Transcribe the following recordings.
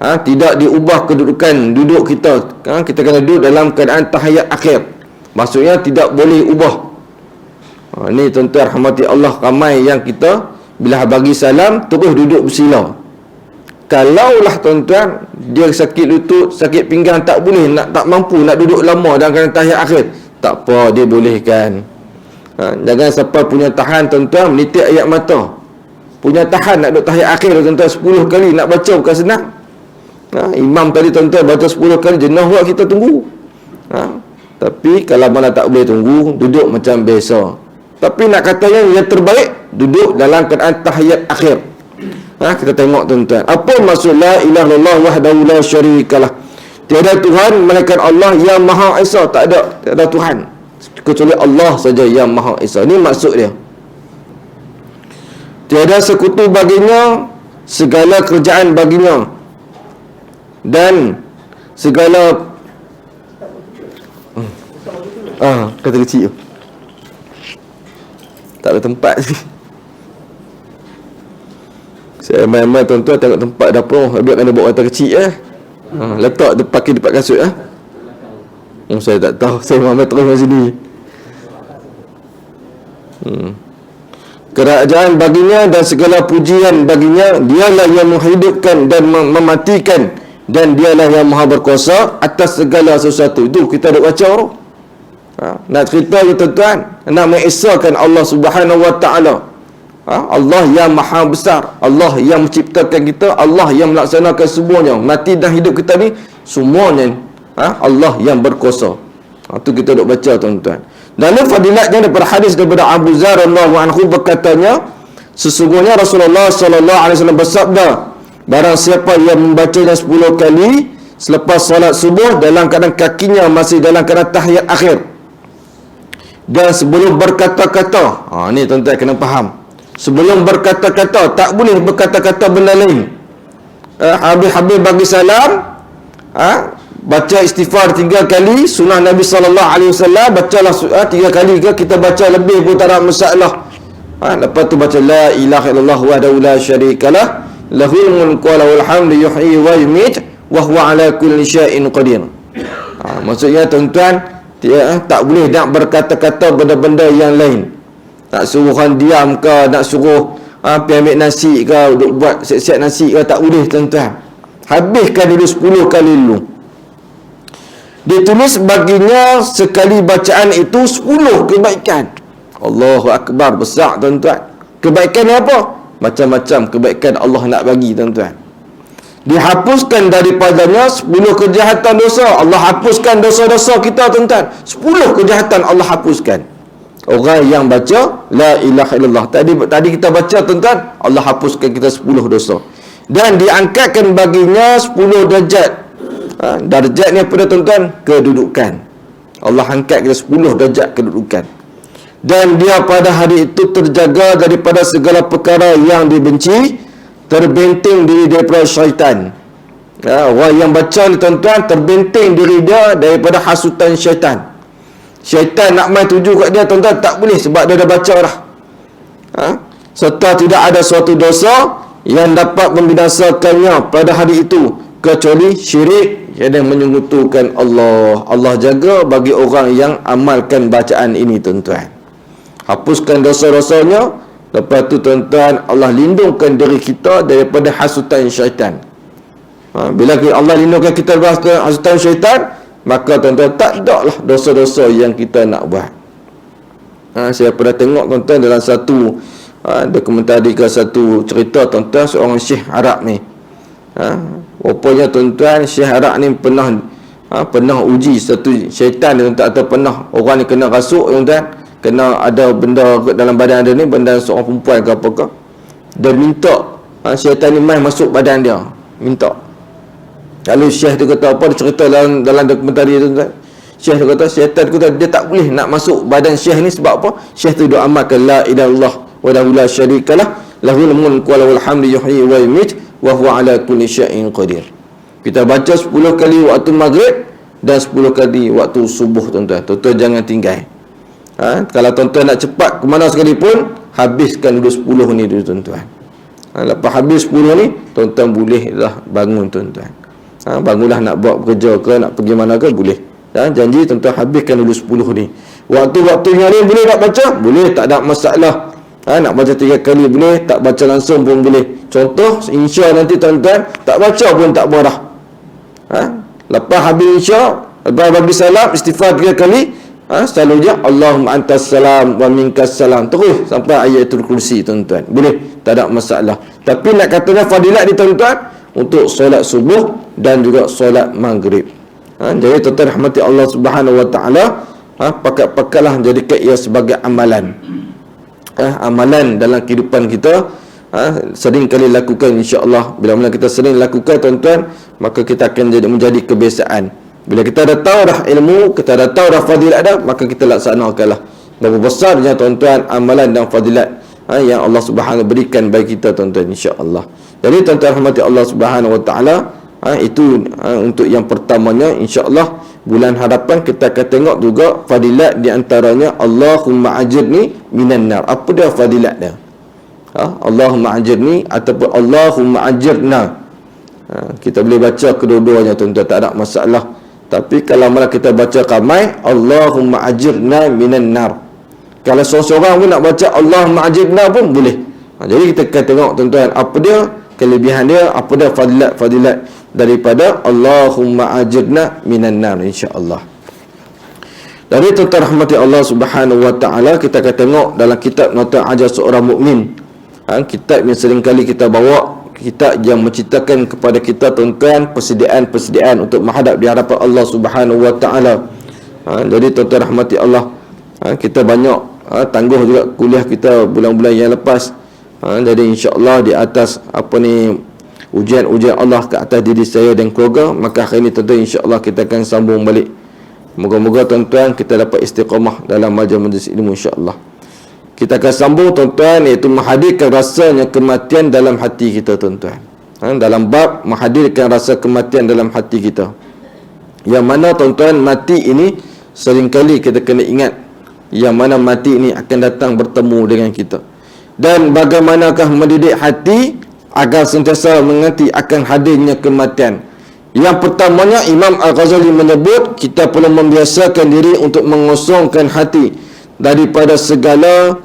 Tidak diubah kedudukan duduk kita. Kita kena duduk dalam keadaan tahiyat akhir. Maksudnya tidak boleh ubah. Ni tuan-tuan rahmati Allah, ramai yang kita bila bagi salam terus duduk bersila. Kalaulah tuan-tuan dia sakit lutut, sakit pinggang, tak boleh, tak mampu nak duduk lama dalam keadaan tahiyat akhir, tak apa, dia bolehkan. Jangan sampai punya tahan tuan-tuan menitik ayat mata. Punya tahan nak duduk tahiyat akhir tuan-tuan 10 kali nak baca bukan senang. Imam tadi tuan-tuan baca 10 kali jenah pula kita tunggu. Tapi kalau mana tak boleh tunggu, duduk macam biasa. Tapi nak katanya yang terbaik, duduk dalam keadaan tahiyat akhir. Kita tengok tuan-tuan, apa maksud la ilaha illallah wahdahu la syarikalah. Tiada Tuhan melainkan Allah yang Maha Esa. Tak ada Tuhan kecuali Allah saja yang Maha Esa. Ini maksud dia. Tiada sekutu baginya, segala kerjaan baginya, dan segala kata kecil tu tak ada tempat. Saya main-main tuan-tuan tengok tempat dapur, habis kena bawa kata kecil letak pakai dekat kasut saya tak tahu, saya main terus dari sini. Kerajaan baginya dan segala pujian baginya. Dialah yang menghidupkan dan mematikan, dan dialah yang maha berkuasa atas segala sesuatu. Itu kita ada baca tu. Nak cerita je tuan-tuan, nak mengesahkan Allah Subhanahu Wa Ta'ala. Allah yang maha besar, Allah yang menciptakan kita, Allah yang melaksanakan semuanya, mati dan hidup kita ni semuanya Allah yang berkuasa. Itu kita duk baca tuan-tuan. Dan fadilatnya daripada hadis daripada Abu Zar radhiyallahu anhu berkatanya, sesungguhnya Rasulullah sallallahu alaihi wasallam bersabda, barang siapa yang membacanya 10 kali selepas solat subuh dalam keadaan kakinya masih dalam keadaan tahiyat akhir, dan sebelum berkata-kata, ni tuan-tuan kena faham, sebelum berkata-kata tak boleh berkata-kata benda lain. Habis-habis bagi salam, baca istighfar 3 kali, sunnah Nabi sallallahu alaihi wasallam, bacalah 3 kali ke, kita baca lebih pun tak ada masalah. Lepas tu baca la ilaha illallah wahdahu la syarikalah, lahul mulku wa lahul hamdu yuhyi wa yumiit wa huwa ala kulli syai'in qadir. Maksudnya tuan-tuan, tak boleh nak berkata-kata benda-benda yang lain. Nak suruh orang diam ke, nak suruh pergi ambil nasi ke, duk buat siap-siap nasi ke, tak boleh tuan-tuan. Habiskan dulu 10 kali dulu. Ditulis baginya sekali bacaan itu 10 kebaikan. Allahu Akbar, besar tuan-tuan. Kebaikan ni apa? Macam-macam kebaikan Allah nak bagi tuan-tuan. Dihapuskan daripadanya 10 kejahatan dosa. Allah hapuskan dosa-dosa kita tuan-tuan. 10 kejahatan Allah hapuskan. Orang yang baca la ilaha illallah, tadi kita baca tuan-tuan, Allah hapuskan kita 10 dosa. Dan diangkatkan baginya 10 darjat. Darjat ni apa dah tuan-tuan? Kedudukan. Allah angkat kita 10 darjat kedudukan. Dan dia pada hari itu terjaga daripada segala perkara yang dibenci, terbenting diri daripada syaitan. Orang yang baca ni tuan-tuan, terbenting diri dia daripada hasutan syaitan. Syaitan nak main tuju kat dia tuan-tuan, tak boleh sebab dia dah baca dah. Serta tidak ada suatu dosa yang dapat membinasakannya pada hari itu kecuali syirik yang menyekutukan Allah. Allah jaga bagi orang yang amalkan bacaan ini tuan-tuan. Hapuskan dosa-dosanya. Lepas tu tuan-tuan, Allah lindungkan diri kita daripada hasutan syaitan. Bila Allah lindungkan kita daripada hasutan syaitan, maka tuan-tuan tak ada lah dosa-dosa yang kita nak buat. Saya pernah tengok tuan-tuan dalam satu dokumentari ke satu cerita tuan-tuan, seorang syekh Arab ni. Rupanya tuan-tuan, syekh Arab ni pernah uji satu syaitan tuan-tuan, atau pernah orang ni kena rasuk tuan-tuan, kena ada benda dalam badan dia ni, benda seorang perempuan ke apakah, dia minta syaitan ni main masuk badan dia, minta. Lalu syekh tu kata apa, dia cerita dalam dokumentari tu tuan. Syekh tu kata, syaitan tu kata dia tak boleh nak masuk badan syekh ni sebab apa? Syekh tu doa amalkan la ilaha illallah wa la syarikalah, lahul mulku wa lahul hamdu yuhyi wa yumiit wa huwa ala kulli syai'in qadir. Kita baca 10 kali waktu maghrib dan 10 kali waktu subuh tuan-tuan. Tuan-tuan jangan tinggal. Kalau tuan-tuan nak cepat ke mana sekalipun, habiskan dulu 10 ni dulu tuan-tuan. Lepas habis 10 ni, tuan-tuan bolehlah bangun tuan-tuan. Bangunlah nak buat kerja ke, nak pergi mana ke, boleh. Janji tuan-tuan habiskan dulu 10 ni. Waktu-waktu yang lain boleh tak baca? Boleh, tak ada masalah. Nak baca 3 kali boleh, tak baca langsung pun boleh. Contoh, insya nanti tuan-tuan tak baca pun tak apa dah. Lepas habis insya, lepas habis salam, istighfar 3 kali, selalu je Allahumma antas salam wa minkas salam, terus sampai ayatul kursi tuan-tuan. Boleh, tak ada masalah. Tapi nak katanya fadilat ni tuan-tuan untuk solat subuh dan juga solat maghrib. Jadi tuan-tuan rahmati Allah Subhanahu wa taala, pakat-pakatlah jadikan ia sebagai amalan. Amalan dalam kehidupan kita, sering kali lakukan, insya-Allah. Bila mana kita sering lakukan tuan-tuan, maka kita akan menjadi kebiasaan. Bila kita dah tahu dah ilmu, kita dah tahu dah fadilat dah, maka kita laksanakanlah. Berapa besarnya tuan-tuan amalan dan fadilat yang Allah Subhanahu berikan bagi kita tuan-tuan, insya-Allah. Jadi tuan-tuan rahmati Allah Subhanahu wa taala, itu untuk yang pertamanya, insya-Allah bulan hadapan kita akan tengok juga fadilat di antaranya Allahumma ajirni minan nar. Apa dia fadilat dia? Allahumma ajirni ataupun Allahumma ajirna. Kita boleh baca kedua-duanya tuan-tuan, tak ada masalah. Tapi kalau malah kita baca ramai, Allahumma ajirna minan nar. Kalau seorang-seorang pun nak baca Allahumma ajirna pun boleh. Jadi kita akan tengok tuan-tuan apa dia kelebihan dia, apa dia fadilat daripada Allahumma ajirna minan nar, insya-Allah. Dari tuan-tuan rahmati Allah Subhanahu wa taala, kita akan tengok dalam kitab Nota Ajar Seorang Mukmin. Kitab yang sering kali kita bawa, kitab yang menceritakan kepada kita tuan-tuan persediaan untuk menghadap di hadapan Allah Subhanahu wa taala. Jadi tuan-tuan rahmati Allah, kita banyak tangguh juga kuliah kita bulan-bulan yang lepas. Jadi insya-Allah di atas ujian-ujian Allah ke atas diri saya dan keluarga, maka hari ini tuan-tuan insya-Allah kita akan sambung balik. Moga-moga tuan-tuan kita dapat istiqamah dalam majlis ilmu, insya-Allah. Kita akan sambung tuan-tuan, iaitu menghadirkan rasanya kematian dalam hati kita tuan-tuan. Dalam bab menghadirkan rasa kematian dalam hati kita, yang mana tuan-tuan mati ini seringkali kita kena ingat, yang mana mati ini akan datang bertemu dengan kita. Dan bagaimanakah mendidik hati agar sentiasa mengerti akan hadirnya kematian. Yang pertamanya, Imam Al-Ghazali menyebut kita perlu membiasakan diri untuk mengosongkan hati daripada segala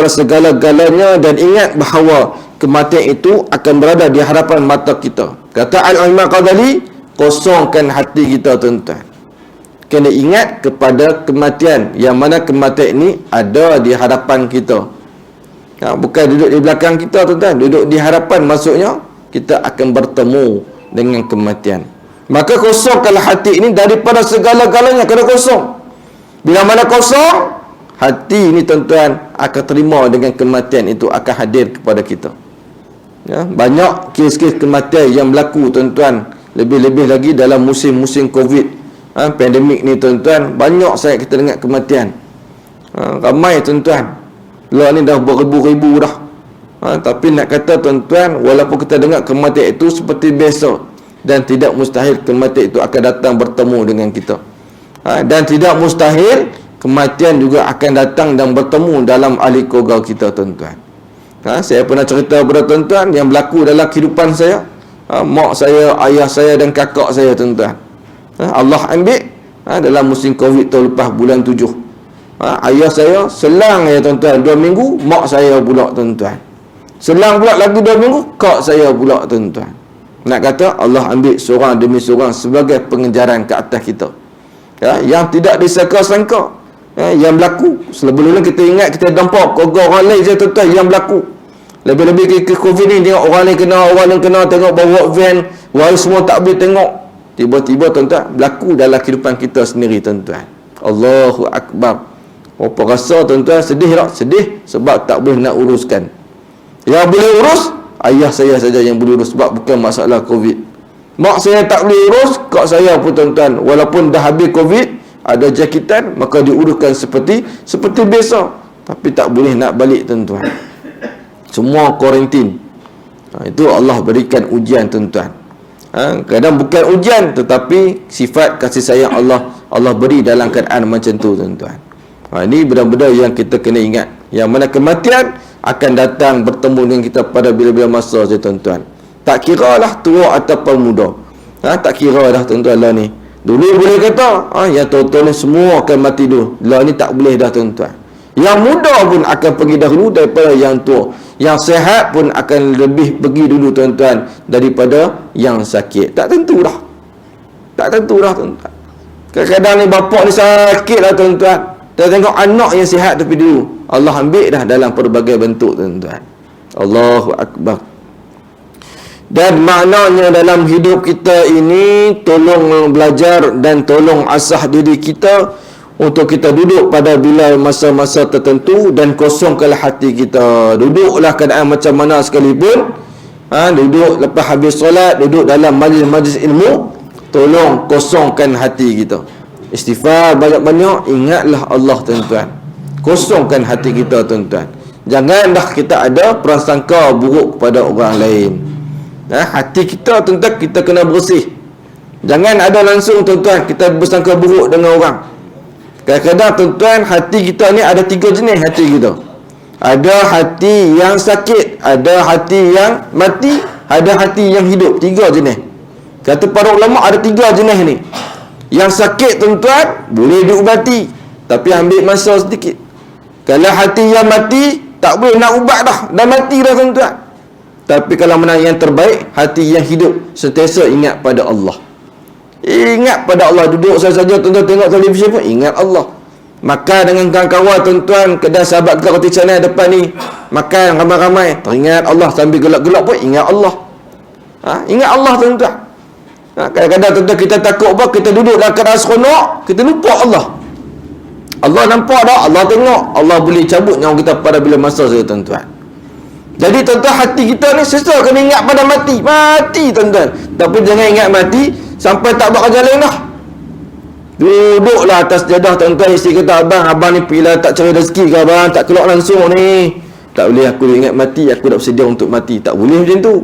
segala-galanya, dan ingat bahawa kematian itu akan berada di hadapan mata kita. Kata Al-Imam Al-Ghazali, kosongkan hati kita tuan-tuan. Kena ingat kepada kematian, yang mana kematian ini ada di hadapan kita. Bukan duduk di belakang kita tuan-tuan, duduk di hadapan, maksudnya kita akan bertemu dengan kematian. Maka kosongkanlah hati ini daripada segala-galanya, kena kosong. Bila mana kosong, hati ini tuan-tuan akan terima dengan kematian itu akan hadir kepada kita. Banyak kes-kes kematian yang berlaku tuan-tuan, lebih-lebih lagi dalam musim-musim Covid, pandemik ni tuan-tuan, banyak sangat kita dengar kematian. Ramai tuan-tuan, lah ni dah beribu-ribu dah. Tapi nak kata tuan-tuan, walaupun kita dengar kematian itu seperti biasa, dan tidak mustahil kematian itu akan datang bertemu dengan kita. Dan tidak mustahil kematian juga akan datang dan bertemu dalam ahli keluarga kita tuan-tuan. Saya pernah cerita kepada tuan-tuan yang berlaku dalam kehidupan saya. Mak saya, ayah saya dan kakak saya tuan-tuan, Allah ambil dalam musim Covid tahun lepas bulan 7. Ayah saya selang ya tuan-tuan 2 minggu, mak saya pula tuan-tuan. Selang pula lagi 2 minggu, kak saya pula tuan-tuan. Nak kata Allah ambil seorang demi seorang sebagai pengejaran ke atas kita, yang tidak disangka-sangka, yang berlaku. Sebelum kita ingat, kita nampak keluarga orang lain je tuan-tuan yang berlaku. Lebih-lebih ke Covid ni, tengok orang lain kena, tengok bawa van, orang semua tak boleh tengok. Tiba-tiba tuan-tuan berlaku dalam kehidupan kita sendiri tuan-tuan. Allahu Akbar. Apa rasa tuan-tuan? Sedih tak? Sedih sebab tak boleh nak uruskan. Yang boleh urus, ayah saya saja yang boleh urus, sebab bukan masalah Covid. Mak saya tak boleh urus, kak saya pun tuan-tuan, walaupun dah habis Covid, ada jangkitan, maka diuruskan seperti biasa. Tapi tak boleh nak balik tuan-tuan. Semua kuarantin. Itu Allah berikan ujian tuan-tuan. Kadang bukan ujian, tetapi sifat kasih sayang Allah beri dalam keadaan macam tu tuan-tuan. Ini benda-benda yang kita kena ingat, yang mana kematian akan datang bertemu dengan kita pada bila-bila masa saja tuan-tuan. Tak kira lah tua ataupun muda. Tak kira dah tuan-tuan lah ni. Dulu boleh kata yang tua-tua ni semua akan mati dulu. Lah ni tak boleh dah tuan-tuan. Yang muda pun akan pergi dahulu daripada yang tua. Yang sehat pun akan lebih pergi dulu tuan-tuan daripada yang sakit. Tak tentu dah. Tak tentu dah tuan-tuan. Kadang-kadang ni bapak ni sakit lah tuan-tuan. Kita tengok anak yang sihat tapi dulu Allah ambil dah dalam pelbagai bentuk tuan-tuan. Allahu Akbar. Dan maknanya dalam hidup kita ini, tolong belajar dan tolong asah diri kita untuk kita duduk pada bila masa-masa tertentu dan kosongkanlah hati kita. Duduklah keadaan macam mana sekalipun, duduk lepas habis solat, duduk dalam majlis-majlis ilmu, tolong kosongkan hati kita. Istighfar banyak-banyak, ingatlah Allah tuan-tuan. Kosongkan hati kita tuan-tuan. Jangan dah kita ada prasangka buruk kepada orang lain. Hati kita tuan-tuan, kita kena bersih. Jangan ada langsung tuan-tuan kita bersangka buruk dengan orang. Kadang-kadang tuan-tuan, hati kita ni ada 3 jenis hati kita. Ada hati yang sakit, ada hati yang mati, ada hati yang hidup. 3 jenis. Kata para ulama ada 3 jenis ni. Yang sakit tuan-tuan boleh diubati, tapi ambil masa sedikit. Kalau hati yang mati, tak boleh nak ubat dah mati dah tuan-tuan. Tapi kalau mana yang terbaik, hati yang hidup, sentiasa ingat pada Allah. Ingat pada Allah. Duduk saja tuan-tuan tengok televisyen pun ingat Allah. Makan dengan kawan-kawan tuan-tuan, kedai sahabat kita roti canai depan ni, makan ramai-ramai, teringat Allah. Sambil gelak-gelak pun ingat Allah. Ingat Allah tuan-tuan. Kadang-kadang tuan-tuan kita takut apa, kita duduk dalam keadaan seronok, kita lupa Allah. Allah nampak dah, Allah tengok. Allah boleh cabut nyawa kita pada bila masa saja tuan-tuan. Jadi tuan-tuan, hati kita ni sesat kena ingat pada mati. Mati tuan-tuan. Tapi jangan ingat mati sampai tak buat kerja lain dah. Duduklah atas jadah tuan-tuan. Isteri kata, abang ni pergilah tak cari rezeki ke abang, tak keluar langsung ni. Tak boleh, aku ingat mati, aku dah bersedia untuk mati. Tak boleh macam tu.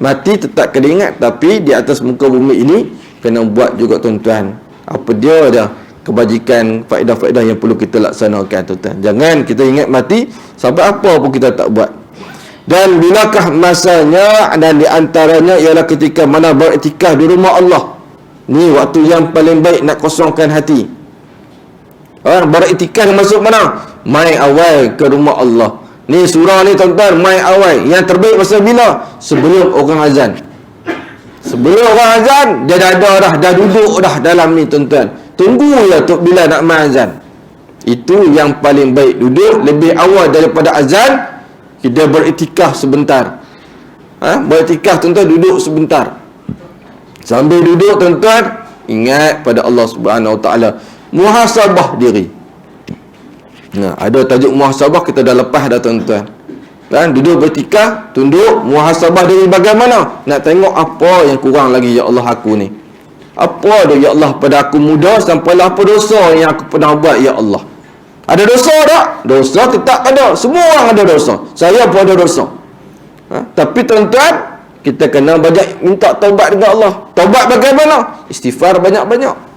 Mati tetap kena ingat, tapi di atas muka bumi ini kena buat juga tuan-tuan. Apa dia dah kebajikan, faedah-faedah yang perlu kita laksanakan tuan-tuan. Jangan kita ingat mati sampai apa pun kita tak buat. Dan bilakah masanya, dan di antaranya ialah ketika mana beriktikaf di rumah Allah. Ni waktu yang paling baik nak kosongkan hati. Beriktikaf masuk mana? Mai awal ke rumah Allah. Ni surah ni tuan-tuan, mai awal. Yang terbaik masa bila? Sebelum orang azan. Sebelum orang azan, dia dah duduk dah dalam ni tuan-tuan. Tunggu ya untuk bila nak mai azan. Itu yang paling baik. Duduk lebih awal daripada azan, kita beriktikaf sebentar. Beriktikaf tuan-tuan, duduk sebentar. Sambil duduk tuan-tuan, ingat pada Allah Subhanahu Wa Taala. Muhasabah diri. Ada tajuk muhasabah, kita dah lepas dah tuan-tuan. Duduk beriktikaf, tunduk, muhasabah diri bagaimana? Nak tengok apa yang kurang lagi ya Allah aku ni. Apa dia ya Allah pada aku muda, sampailah apa dosa yang aku pernah buat ya Allah. Ada dosa tak? Dosa tetap ada. Semua orang ada dosa. Saya pun ada dosa. Tapi tuan-tuan, kita kena banyak minta taubat dengan Allah. Taubat bagaimana? Istighfar banyak-banyak.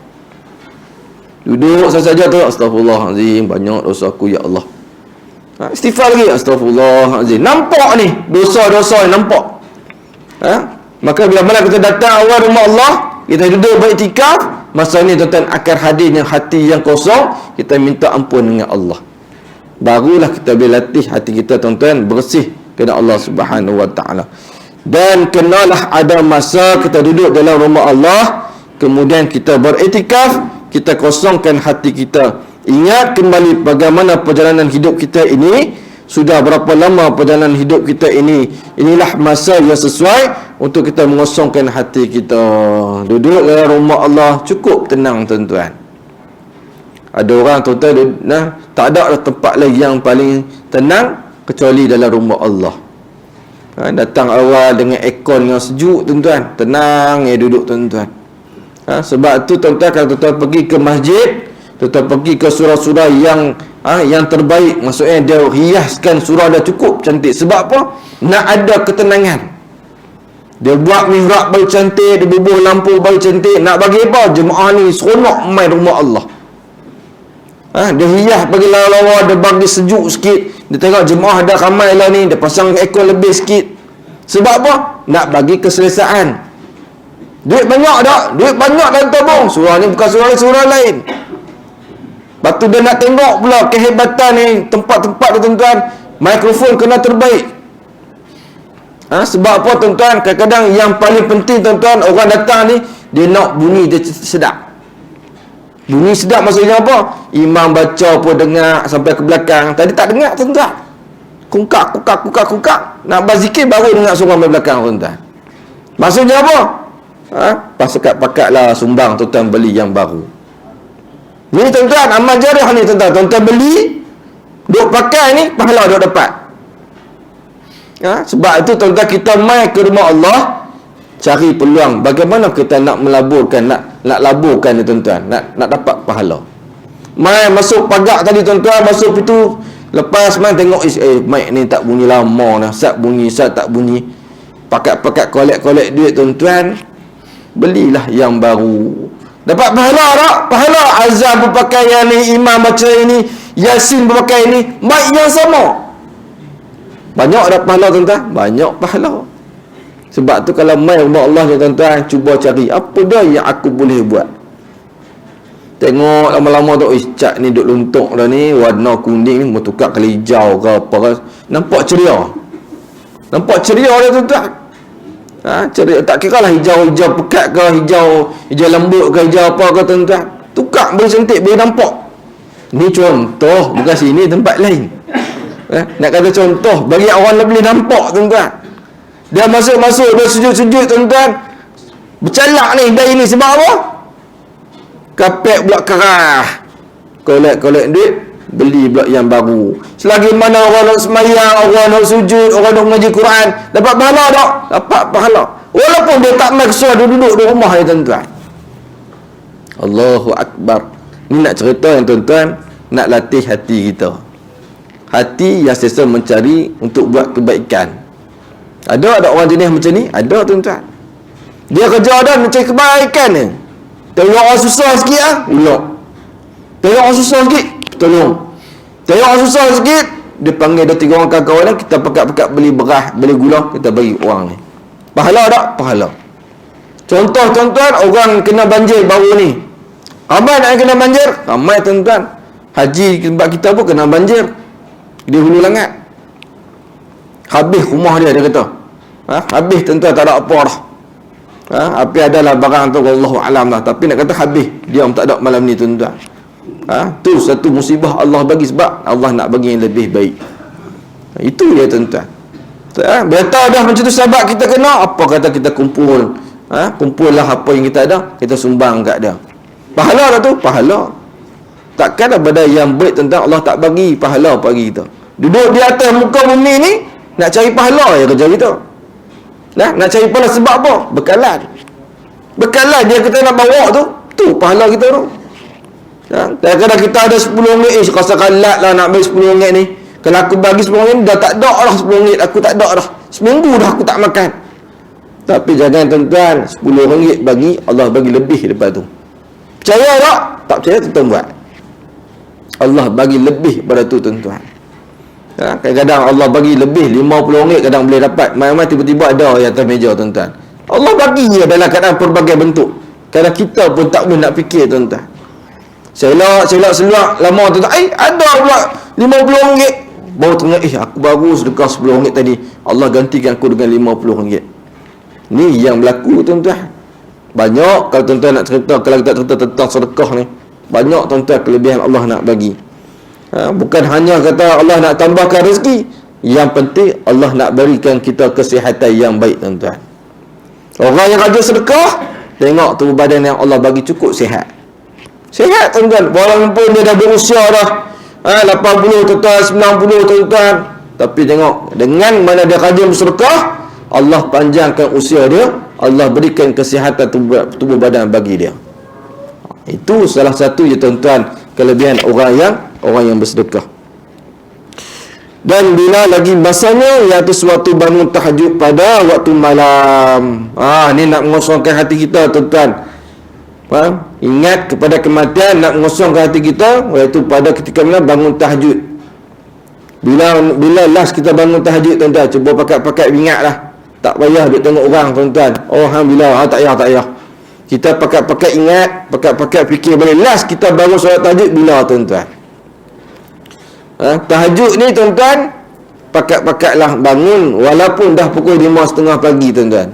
Duduk saja tu, astagfirullahalazim, banyak dosa aku ya Allah. Istighfar lagi, astagfirullahalazim. Nampak ni dosa-dosa yang nampak. Maka bila mana kita datang awal rumah Allah, kita duduk beriktikaf, masa ni tuan-tuan akan hadirnya hati yang kosong, kita minta ampun dengan Allah. Barulah kita boleh latih hati kita tuan-tuan bersih kepada Allah Subhanahu Wa Taala. Dan kenalah ada masa kita duduk dalam rumah Allah, kemudian kita beriktikaf, kita kosongkan hati kita. Ingat kembali bagaimana perjalanan hidup kita ini. Sudah berapa lama perjalanan hidup kita ini. Inilah masa yang sesuai untuk kita mengosongkan hati kita. Duduk dalam rumah Allah, cukup tenang tuan-tuan. Ada orang tuan-tuan, tak ada tempat lagi yang paling tenang kecuali dalam rumah Allah. Datang awal dengan aircon yang sejuk tuan-tuan, tenang duduk tuan-tuan. Sebab tu tuan-tuan, kalau tuan-tuan pergi ke masjid, tuan-tuan pergi ke surah-surah yang terbaik, maksudnya dia hiaskan surah dah cukup cantik. Sebab apa? Nak ada ketenangan. Dia buat mihrab bagi cantik, dia bubuh lampu bagi cantik. Nak bagi apa? Jemaah ni seronok main rumah Allah. Dia hias bagi lawa-lawa, dia bagi sejuk sikit. Dia tengok jemaah dah ramai lah ni, dia pasang ekor lebih sikit. Sebab apa? Nak bagi keselesaan. Duit banyak tak? Duit banyak dalam tabung. Surah ni bukan surah ni, surah lain. Lepas tu dia nak tengok pula kehebatan ni, tempat-tempat tu tuan-tuan, mikrofon kena terbaik. Sebab apa tuan-tuan? Kadang-kadang yang paling penting tuan-tuan, orang datang ni, dia nak bunyi dia sedap. Bunyi sedap maksudnya apa? Imam baca pun dengar sampai ke belakang. Tadi tak dengar tuan-tuan. Kungkak. Nak berzikir baru dengar suara dari belakang tuan-tuan. Maksudnya apa? Pakat-pakatlah sumbang tuan-tuan beli yang baru. Ni tuan-tuan, amal jariah ni tuan-tuan. Tuan-tuan beli, duk pakai ni, pahala duk dapat. Sebab itu tuan-tuan, kita mai ke rumah Allah, cari peluang bagaimana kita nak melaburkan, nak laburkan ni tuan-tuan, nak dapat pahala. Mai masuk pagar tadi tuan-tuan, masuk pintu, lepas mai tengok mic ni tak bunyi lama dah, sat tak bunyi. Pakat-pakat kolek-kolek duit tuan-tuan, belilah yang baru. Dapat pahala tak? Pahala. Azan berpakaian ni, imam baca ini, Yasin berpakai ini, mic yang sama. Banyak dah pahala tuan-tuan? Banyak pahala. Sebab tu kalau mai rumah Allah ni tuan-tuan, cuba cari apa dah yang aku boleh buat. Tengok lama-lama tu, cat ni duk luntuk dah ni, warna kuning ni mau tukar ke hijau ke apa ke. Nampak ceria. Nampak ceria dah tuan-tuan. Ceria, tak kira lah hijau pekat ke, hijau lembut ke, hijau apa ke tuan-tuan. Tukar beri cantik, beri nampak. Ni contoh, bukan sini, tempat lain. Nak kata contoh, bagi orang boleh nampak tuan-tuan. Dia masuk-masuk, dia sujud-sujud tuan-tuan, bercalak ni dari ni sebab apa? Kapek pula kerah, kolek-kolek duit, beli pula yang baru. Selagi mana orang nak semayang, orang nak sujud, orang nak mengaji Quran, dapat pahala tak? Dapat pahala. Walaupun dia tak main kesuai, dia duduk di rumah ni tuan-tuan. Allahu Akbar. Ni nak cerita yang tuan-tuan, nak latih hati kita. Hati yang sesa mencari untuk buat kebaikan. Ada orang jenis macam ni? Ada tuan-tuan. Dia kerja dah mencari kebaikan ni. Tengok orang susah sikit ulok. Tengok orang susah sikit, tolong. Tengok orang susah sikit, dia panggil dah 3 orang kawan dia, kita pekat-pekat beli beras, beli gula, kita bagi orang ni. Pahala tak? Pahala. Contoh tuan-tuan, orang kena banjir baru ni. Ramai nak kena banjir? Ramai tuan-tuan. Haji tempat kita pun kena banjir. Di Hulu Langat. Habis rumah dia kata. Habis tuan-tuan, tak ada apa dah. Apa adalah barang tu, Wallahu alam lah. Tapi nak kata habis, diam tak ada malam ni tuan-tuan. Tu satu musibah Allah bagi, sebab Allah nak bagi yang lebih baik. Itu dia tuan-tuan. Betul dah macam tu sahabat kita kena, apa kata kita kumpul. Kumpullah apa yang kita ada, kita sumbang kat dia. Pahala dah tu, pahala. Takkan ada yang baik tuan-tuan Allah tak bagi pahala bagi kita. Duduk di atas muka bumi ni, nak cari pahala ya kerja kita. Nak cari pahala sebab apa? Bekalan. Bekalan dia kita nak bawa tu pahala kita tu. Kadang-kadang kita ada RM10, rasa kalat lah nak bagi RM10 ni. Kalau aku bagi RM10 dah tak ada dah RM10, aku tak ada dah. Seminggu dah aku tak makan. Tapi jangan tuan-tuan, RM10 bagi, Allah bagi lebih daripada tu. Percaya tak? Tak percaya tuan-tuan buat. Allah bagi lebih pada tu tuan-tuan. Kadang-kadang Allah bagi lebih RM50 kadang boleh dapat. Mai-mai tiba-tiba ada yang atas meja tuan-tuan. Allah bagi dia dalam keadaan pelbagai bentuk. Kadang kita pun tak boleh nak fikir tuan-tuan. Selak lama tuan-tuan, ada pula RM50. Baru tengok, aku baru sedekah RM10 tadi, Allah gantikan aku dengan RM50. Ni yang berlaku tuan-tuan. Banyak kalau tuan-tuan nak cerita, kalau kita cerita tentang sedekah ni, banyak tuan-tuan kelebihan Allah nak bagi. Bukan hanya kata Allah nak tambahkan rezeki, yang penting Allah nak berikan kita kesihatan yang baik tuan-tuan. Orang yang rajin sedekah, tengok tubuh badan yang Allah bagi cukup sihat. Sihat tuan-tuan. Walaupun dia dah berusia dah 80 tuan-tuan, 90 tuan-tuan, tapi tengok dengan mana dia rajin bersedekah, Allah panjangkan usia dia, Allah berikan kesihatan tubuh badan bagi dia. Itu salah satu je tuan-tuan kelebihan orang yang bersedekah. Dan bila lagi masanya, iaitu suatu bangun tahajud pada waktu malam. Ni nak mengosongkan hati kita tuan-tuan. Ingat kepada kematian, nak mengosongkan hati kita, iaitu pada ketika mana bangun tahajud. Bila last kita bangun tahajud, tuan-tuan, cuba pakat-pakat ingat lah. Tak payah duk tengok orang, tuan-tuan. Oh, alhamdulillah, tak payah. Kita pakat-pakat ingat, pakat-pakat fikir balik. Last kita bangun solat tahajud bila, tuan-tuan? Tahajud ni, tuan-tuan, pakat-pakatlah bangun walaupun dah pukul 5.30 pagi, tuan-tuan.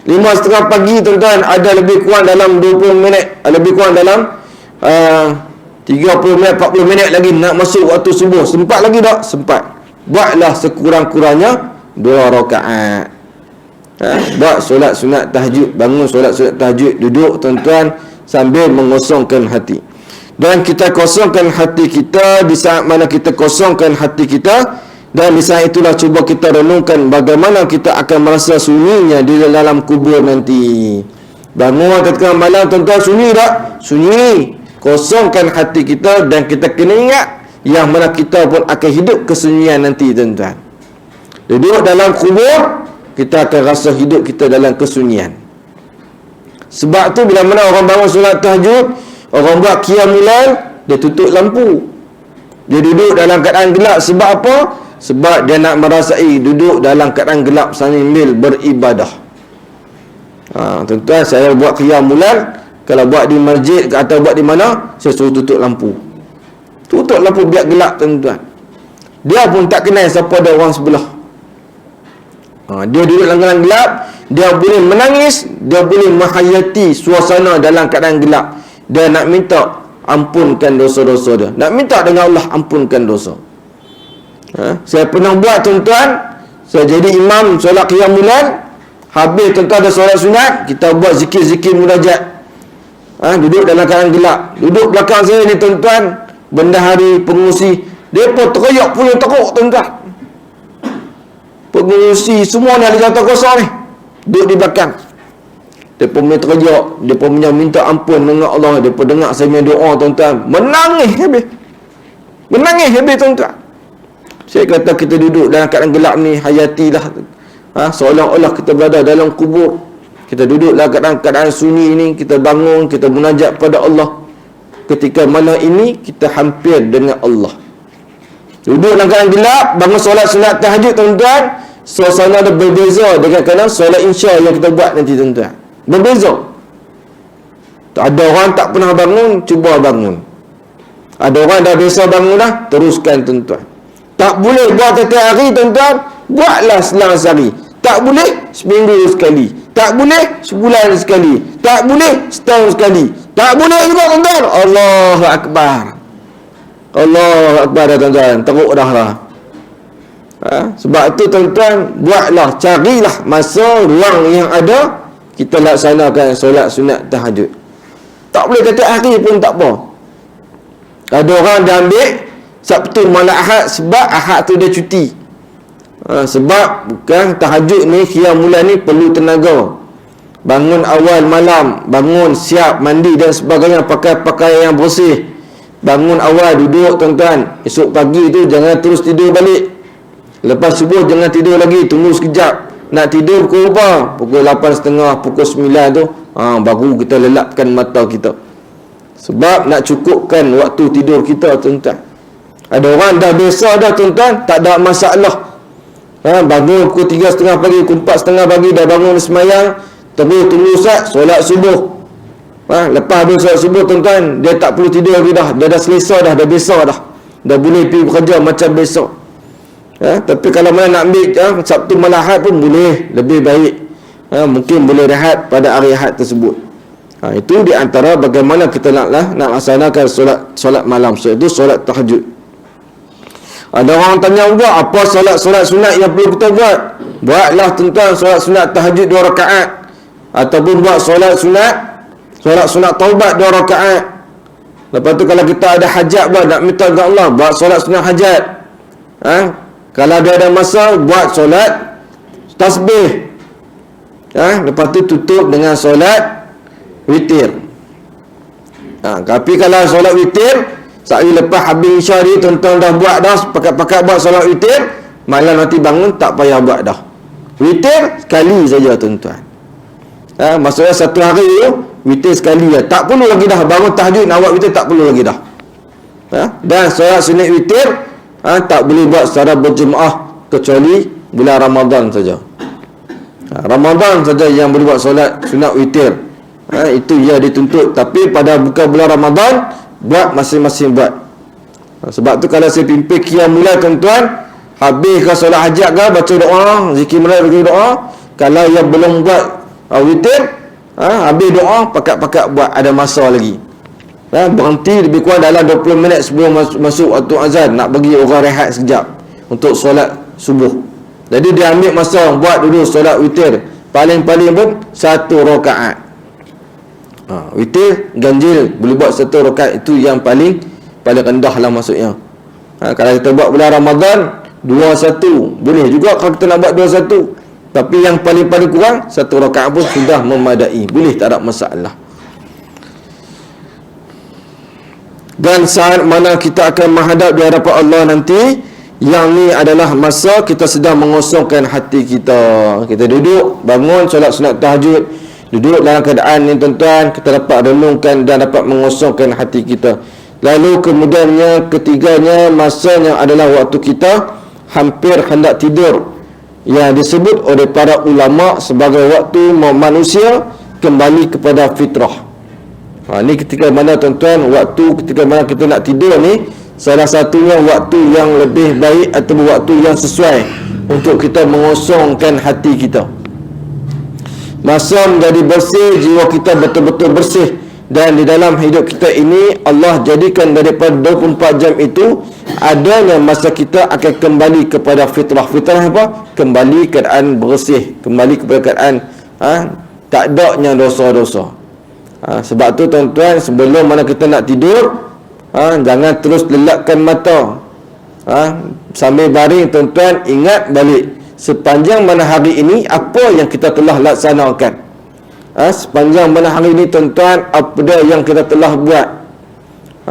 5.30 pagi, tuan-tuan, ada lebih kurang dalam 20 minit, lebih kurang dalam 30 minit, 40 minit lagi nak masuk waktu subuh. Sempat lagi tak? Sempat. Buatlah sekurang-kurangnya 2 rakaat. Buat solat sunat tahajud. Bangun solat sunat tahajud. Duduk, tuan-tuan, sambil mengosongkan hati. Dan kita kosongkan hati kita di saat mana kita kosongkan hati kita. Dan di saat itulah cuba kita renungkan bagaimana kita akan merasa sunyinya di dalam kubur nanti. Bangun ketika malam, tuan-tuan, sunyi tak? Sunyi. Kosongkan hati kita dan kita kena ingat yang mana kita pun akan hidup kesunyian nanti, tuan-tuan. Duduk dalam kubur, kita akan rasa hidup kita dalam kesunyian. Sebab tu bila mana orang bangun solat tahajud, orang buat qiyamul lail, dia tutup lampu. Dia duduk dalam keadaan gelap. Sebab apa? Sebab dia nak merasai duduk dalam keadaan gelap sambil beribadah. Tuan-tuan, saya buat qiyamul lail, kalau buat di masjid atau buat di mana, saya suruh tutup lampu. Tutup lampu biar gelap, tuan-tuan. Dia pun tak kenal siapa ada orang sebelah. Dia duduk dalam keadaan gelap, dia boleh menangis, dia boleh menghayati suasana dalam keadaan gelap. Dia nak minta ampunkan dosa-dosa dia. Nak minta dengan Allah ampunkan dosa. Saya pernah buat, tuan-tuan. Saya jadi imam solat qiyamul lail. Habis, tuan-tuan, ada solat sunat, kita buat zikir-zikir munajat. Duduk dalam keadaan gelap. Duduk belakang saya ni, tuan-tuan, bendahari, pengungsi, mereka teriak punya teruk, tuan-tuan. Pengungsi semua ni ada jatuh kosong ni, duduk di belakang. Mereka punya teriak, mereka punya minta ampun dengan Allah. Mereka dengar saya punya doa, tuan-tuan, menangis habis. Menangis habis, tuan-tuan. Saya kata kita duduk dalam keadaan gelap ni, hayatilah. Seolah-olah kita berada dalam kubur. Kita duduk dalam keadaan sunyi ni, kita bangun, kita munajat pada Allah. Ketika mana ini kita hampir dengan Allah. Duduk dalam keadaan gelap, bangun solat sunat tahajud, tuan-tuan, suasana ada berbeza dengan kadang solat insya yang kita buat nanti, tuan-tuan. Berbeza. Ada orang tak pernah bangun, cuba bangun. Ada orang dah biasa bangun dah, teruskan, tuan-tuan. Tak boleh buat setiap hari, tuan-tuan, buatlah selang sehari. Tak boleh seminggu sekali. Tak boleh sebulan sekali. Tak boleh setahun sekali. Tak boleh juga, tuan-tuan. Allahu Akbar. Allahu Akbar dah, tuan-tuan. Teruk dah lah. Sebab tu, tuan-tuan, buatlah, carilah masa ruang yang ada, kita laksanakan solat sunat tahajud. Tak boleh setiap hari pun tak apa. Ada orang dah ambil Sabtu malam Ahad sebab Ahad tu dia cuti. Sebab bukan tahajud ni, qiyamul lail ni perlu tenaga. Bangun awal malam, bangun siap mandi dan sebagainya, pakai pakaian yang bersih. Bangun awal, duduk, tuan-tuan. Esok pagi tu jangan terus tidur balik. Lepas subuh jangan tidur lagi, tunggu sekejap. Nak tidur pukul berapa? Pukul 8.30, pukul 9 tu baru kita lelapkan mata kita. Sebab nak cukupkan waktu tidur kita, tuan-tuan. Ada orang dah biasa dah, tuan-tuan, tak ada masalah. Bangun pukul 3.30 pagi, pukul 4.30 pagi dah bangun semayang, terus tunggu solat subuh. Lepas habis solat subuh, tuan-tuan, dia tak perlu tidur lagi dah. Dia dah selesai dah, dah biasa dah. Dah boleh pergi bekerja macam besok. Tapi kalau mana nak ambil Sabtu malam Ahad pun boleh, lebih baik. Mungkin boleh rehat pada hari Ahad tersebut. Itu di antara bagaimana kita nak laksanakan solat malam. So, itu solat tahajud. Ada orang tanya juga, apa solat sunat yang perlu kita buat? Buatlah, tuan-tuan, solat sunat tahajud 2 rakaat. Ataupun buat solat sunat taubat 2 rakaat. Lepas tu kalau kita ada hajat buat, nak minta kepada Allah, buat solat sunat hajat. Kalau dia ada masa, buat solat tasbih. Lepas tu tutup dengan solat witir. Tapi kalau solat witir, sehari lepas habis isya ni, tuan-tuan dah buat dah, pakat-pakat buat solat witir, malam nanti bangun tak payah buat dah. Witir sekali saja, tuan-tuan. Maksudnya satu hari tu witir sekali ya. Tak perlu lagi dah bangun tahajud nak buat witir, tak perlu lagi dah. Dan solat sunat witir tak boleh buat secara berjemaah kecuali bulan Ramadan saja. Ramadan saja yang boleh buat solat sunat witir. Itu ia dituntut. Tapi pada bukan bulan Ramadan, buat masing-masing buat. Sebab tu kalau saya pimpin qiyam mulai tuan-tuan, habiskan solat hajat ke, baca doa, zikir mulai bagi doa. Kalau yang belum buat witir, habis doa, pakat-pakat buat, ada masa lagi. Berhenti lebih kurang dalam 20 minit sebelum masuk waktu azan, nak bagi orang rehat sekejap untuk solat subuh. Jadi dia ambil masa buat dulu solat witir, paling-paling pun 1 rakaat. Witir ganjil boleh buat 1 rakaat, itu yang paling rendah lah maksudnya. Kalau kita buat bulan Ramadan 21 boleh juga kalau kita nak buat 21, tapi yang paling-paling kurang 1 rakaat pun sudah memadai, boleh, tak ada masalah. Dan saat mana kita akan menghadap di hadapan Allah nanti, yang ni adalah masa kita sedang mengosongkan hati kita. Kita duduk, bangun solat sunat tahajud, duduk dalam keadaan ni tuan-tuan, kita dapat renungkan dan dapat mengosongkan hati kita. Lalu kemudiannya, ketiganya, masanya adalah waktu kita hampir hendak tidur, yang disebut oleh para ulama sebagai waktu manusia kembali kepada fitrah. Ni ketika mana tuan-tuan, waktu ketika mana kita nak tidur ni, salah satunya waktu yang lebih baik atau waktu yang sesuai untuk kita mengosongkan hati kita. Masa menjadi bersih, jiwa kita betul-betul bersih. Dan di dalam hidup kita ini, Allah jadikan daripada 24 jam itu adanya masa kita akan kembali kepada fitrah. Fitrah apa? Kembali keadaan bersih, kembali kepada keadaan tak adanya dosa-dosa. Sebab tu tuan-tuan, sebelum mana kita nak tidur, jangan terus lelapkan mata. Sambil baring tuan-tuan, ingat balik sepanjang mana hari ini apa yang kita telah laksanakan. Sepanjang mana hari ini tuan-tuan, apa dia yang kita telah buat.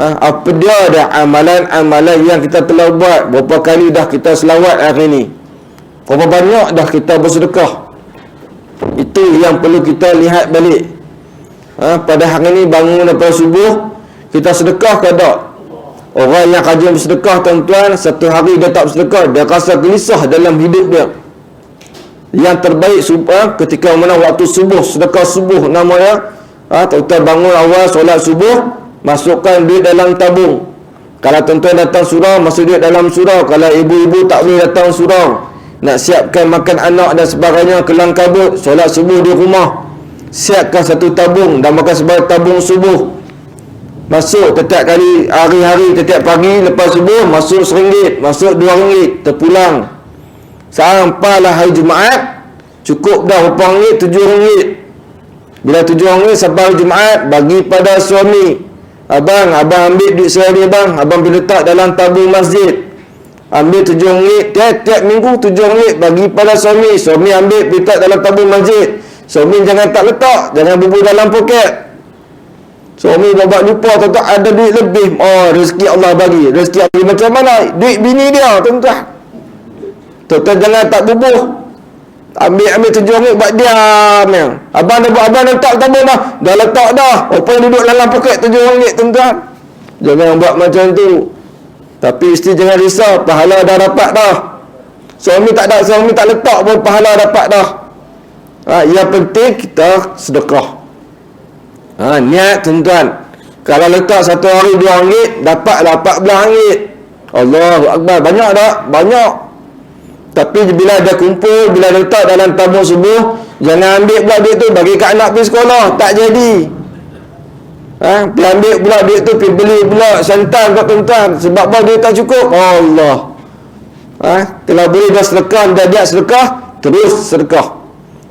Apa dia ada amalan-amalan yang kita telah buat. Berapa kali dah kita selawat hari ini, berapa banyak dah kita bersedekah. Itu yang perlu kita lihat balik. Pada hari ini bangun daripada subuh, kita sedekah ke tak? Orang yang rajin bersedekah tuan-tuan, satu hari dia tak bersedekah, dia rasa gelisah dalam hidup dia. Yang terbaik ketika mana waktu subuh, sedekah subuh namanya. Tuan-tuan bangun awal solat subuh, masukkan duit dalam tabung. Kalau tuan-tuan datang surau, masuk duit dalam surau. Kalau ibu-ibu tak boleh datang surau, nak siapkan makan anak dan sebagainya, kelang kabut, solat subuh di rumah, siapkan satu tabung dan makan sebagai tabung subuh. Masuk setiap kali, hari-hari, setiap pagi lepas subuh, masuk RM1, masuk RM2, terpulang. Sampailah hari Jumaat, cukup dah RM4, RM7. Bila RM7 sampai hari Jumaat, bagi pada suami. Abang ambil duit saya ni bang, abang pergi letak dalam tabung masjid. Ambil RM7, tiap minggu RM7 bagi pada suami. Suami ambil pergi letak dalam tabung masjid. Suami jangan tak letak, jangan bubur dalam poket. Suami bapak lupa tuan-tuan ada duit lebih. Rezeki Allah bagi. Rezeki Allah macam mana? Duit bini dia tuan-tuan. Tuan-tuan jangan tak bubur. Ambil RM7 buat diam ya. Abang dah letak tabung dah. Dah letak dah. Apa yang duduk dalam poket RM7 tuan-tuan. Jangan buat macam tu. Tapi isteri jangan risau, pahala dah dapat dah. Suami tak letak pun pahala dapat dah. Yang penting kita sedekah. Niat tuan-tuan. Kalau letak satu hari RM2, dapatlah RM14. Allahu Akbar. Banyak tak? Banyak. Tapi bila dah kumpul, bila letak dalam tabung subuh, jangan ambil pula duit tu bagi kat anak pergi sekolah. Tak jadi. Pergi ambil pula duit tu, pergi beli pula santan kat tuan-tuan. Sebab apa duit tak cukup? Allah. Kalau boleh dah sedekah, dah dia sedekah, terus sedekah.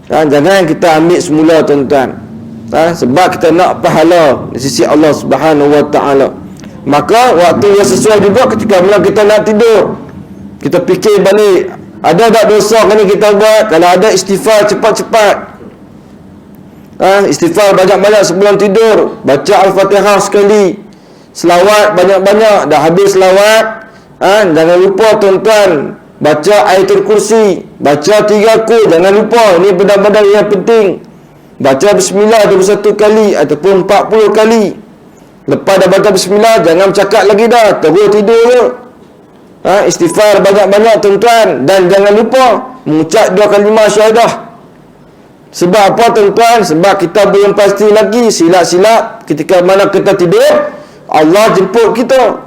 Jangan kita ambil semula tuan-tuan. Sebab kita nak pahala di sisi Allah Subhanahu Wa Taala. Maka waktu yang sesuai juga ketika bila kita nak tidur, kita fikir balik, ada tak dosa kena kita buat? Kalau ada, istighfar cepat-cepat. Istighfar banyak-banyak sebelum tidur. Baca Al-Fatihah sekali, selawat banyak-banyak. Dah habis selawat, jangan lupa tuan-tuan baca Ayatul Kursi, baca 3 ku, jangan lupa. Ini benda-benda yang penting. Baca bismillah 21 kali ataupun 40 kali. Lepas dah baca bismillah, jangan bercakap lagi dah, terus tidur je. Istighfar banyak-banyak tuan-tuan. Dan jangan lupa mengucap 2 kalimah syahadah. Sebab apa tuan-tuan? Sebab kita belum pasti lagi, silap-silap ketika mana kita tidur, Allah jemput kita.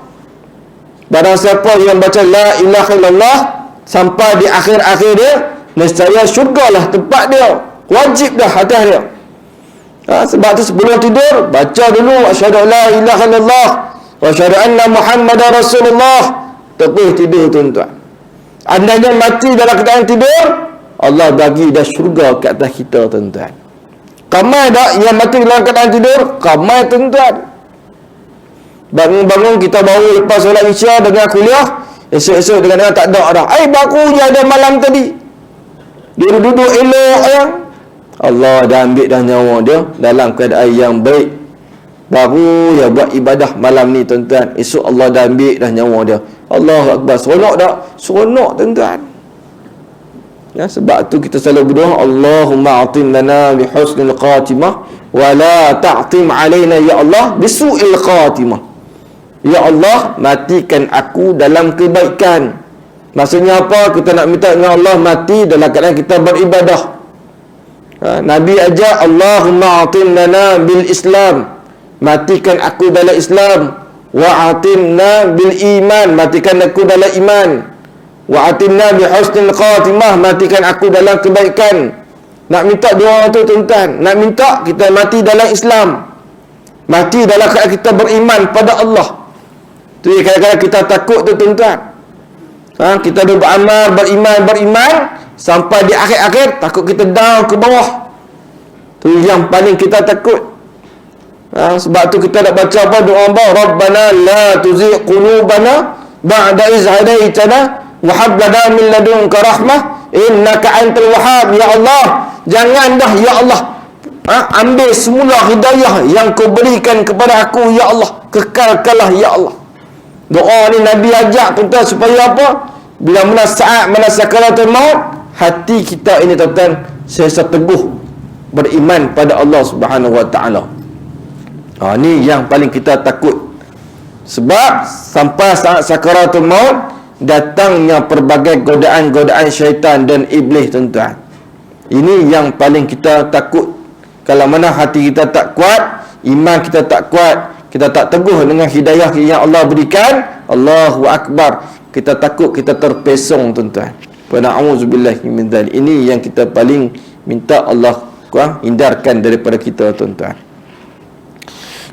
Barang siapa yang baca la ilaha illallah sampai di akhir-akhir dia, nescaya syurgalah tempat dia, wajib dah atas dia. Sebab tu sebelum tidur baca dulu asyhadu la ilaha illallah wa asyhadu anna muhammadar rasulullah, terus tidur tuan-tuan. Andainya mati dalam keadaan tidur, Allah bagi dah syurga ke atas kita tuan-tuan. Ramai tak yang mati dalam keadaan tidur? Ramai tuan-tuan. Bangun-bangun kita baru lepas solat isya dengan kuliah, esok-esok dengan tak ada dah. Baru je ada malam tadi. Dia duduk elok ya. Allah dah ambil dah nyawa dia dalam keadaan yang baik. Baru ya buat ibadah malam ni tuan-tuan. Esok Allah dah ambil dah nyawa dia. Allahu Akbar. Seronok tak? Seronok tuan-tuan. Ya, sebab tu kita selalu berdoa, Allahumma atim lana bi husnil khatimah wa la ta'tim alaina ya Allah bi su'il khatimah. Ya Allah, matikan aku dalam kebaikan. Maksudnya apa? Kita nak minta dengan Allah mati dalam keadaan kita beribadah. Nabi ajar, Allahumma atim lana bil Islam, matikan aku dalam Islam. Wa atimna bil iman, matikan aku dalam iman. Wa atimna bi husnil khatimah, matikan aku dalam kebaikan. Nak minta doa tu tuan-tuan, nak minta kita mati dalam Islam, mati dalam keadaan kita beriman pada Allah. Tu kadang-kadang kita takut tu tuan-tuan. Kita dah beramal, beriman sampai di akhir-akhir takut kita down ke bawah. Tu yang paling kita takut. Sebab tu kita nak baca apa doa apa? Rabbana la tuzigh qulubana ba'da iz hadaitana wa hab lana min ladunka rahmah innaka antal wahhab. Ya Allah, jangan dah ya Allah ambil semula hidayah yang kau berikan kepada aku ya Allah, kekalkanlah ya Allah. Doa ni Nabi ajak tuan-tuan supaya apa? Bila mana saat mana sakaratul maut, hati kita ini tuan-tuan sentiasa teguh beriman pada Allah Subhanahu wa taala. Ni yang paling kita takut. Sebab sampai saat sakaratul maut datangnya pelbagai godaan-godaan syaitan dan iblis tuan-tuan. Ini yang paling kita takut. Kalau mana hati kita tak kuat, iman kita tak kuat, kita tak teguh dengan hidayah yang Allah berikan, Allahu Akbar, kita takut kita terpesong tuan-tuan. Wa na'udzubillahi min dzalik. Ini yang kita paling minta Allah hindarkan daripada kita tuan-tuan.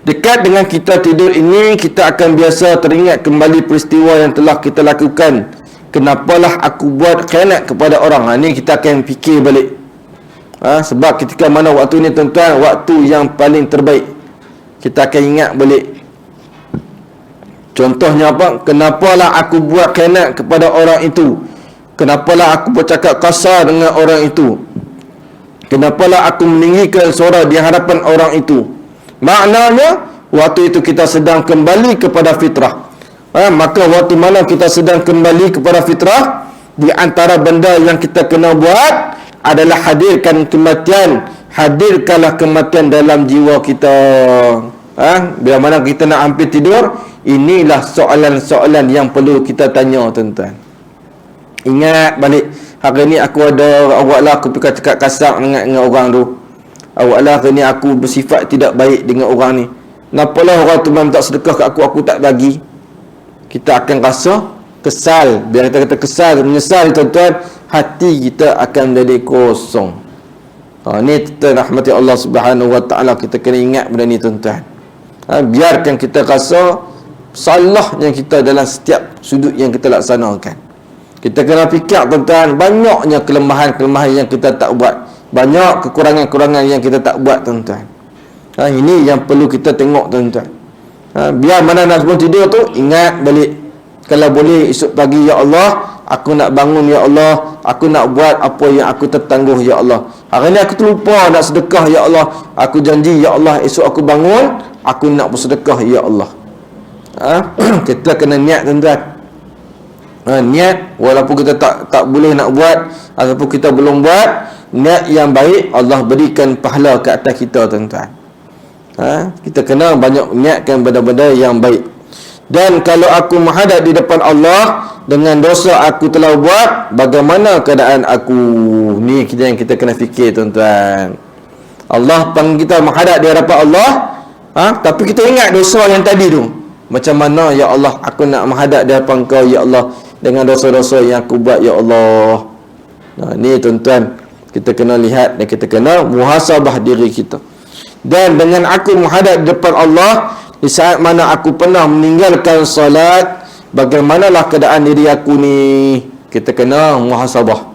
Dekat dengan kita tidur ini, kita akan biasa teringat kembali peristiwa yang telah kita lakukan. Kenapalah aku buat khianat kepada orang? Ini kita akan fikir balik. Sebab ketika mana waktu ni tuan-tuan, waktu yang paling terbaik. Kita akan ingat balik. Contohnya apa? Kenapalah aku buat khianat kepada orang itu? Kenapalah aku bercakap kasar dengan orang itu? Kenapalah aku meninggikan suara di hadapan orang itu? Maknanya waktu itu kita sedang kembali kepada fitrah. Maka waktu mana kita sedang kembali kepada fitrah, di antara benda yang kita kena buat adalah hadirkan kematian. Hadirkanlah kematian dalam jiwa kita. Bila mana kita nak hampir tidur, inilah soalan-soalan yang perlu kita tanya tuan-tuan. Ingat balik, hari ni aku ada, awaklah aku pergi cakap kasar dengan orang tu. Awaklah hari ni aku bersifat tidak baik dengan orang ni. Nampalah orang tu memang tak sedekah kat aku tak bagi. Kita akan rasa kesal. Biar kita kata kesal, menyesal tuan-tuan, hati kita akan menjadi kosong. Ni kita rahmati Allah Subhanahu wa taala, kita kena ingat benda ni tuan-tuan. Biarkan kita rasa salah yang kita dalam setiap sudut yang kita laksanakan. Kita kena fikir tuan-tuan, banyaknya kelemahan-kelemahan yang kita tak buat, banyak kekurangan-kekurangan yang kita tak buat tuan-tuan. Ini yang perlu kita tengok tuan-tuan. Biar mana nak sebelum tidur tu, ingat balik. Kalau boleh esok pagi, ya Allah, aku nak bangun ya Allah, aku nak buat apa yang aku tertangguh ya Allah. Hari ni aku terlupa nak sedekah ya Allah. Aku janji ya Allah, esok aku bangun, aku nak bersedekah ya Allah. Kita kena niat tuan-tuan. Niat walaupun kita tak boleh nak buat ataupun kita belum buat, niat yang baik, Allah berikan pahala ke atas kita, tuan-tuan. Kita kena banyak niatkan benda-benda yang baik. Dan kalau aku menghadap di depan Allah dengan dosa aku telah buat, bagaimana keadaan aku? Ni yang kita kena fikir, tuan-tuan. Allah panggil kita menghadap di hadapan Allah, tapi kita ingat dosa yang tadi tu. Macam mana, ya Allah, aku nak menghadap di hadapan Kau, ya Allah, dengan dosa-dosa yang aku buat, ya Allah. Ni tuan-tuan, kita kena lihat dan kita kena muhasabah diri kita. Dan dengan aku menghadap di depan Allah, di saat mana aku pernah meninggalkan solat, bagaimanalah keadaan diri aku ni? Kita kena muhasabah.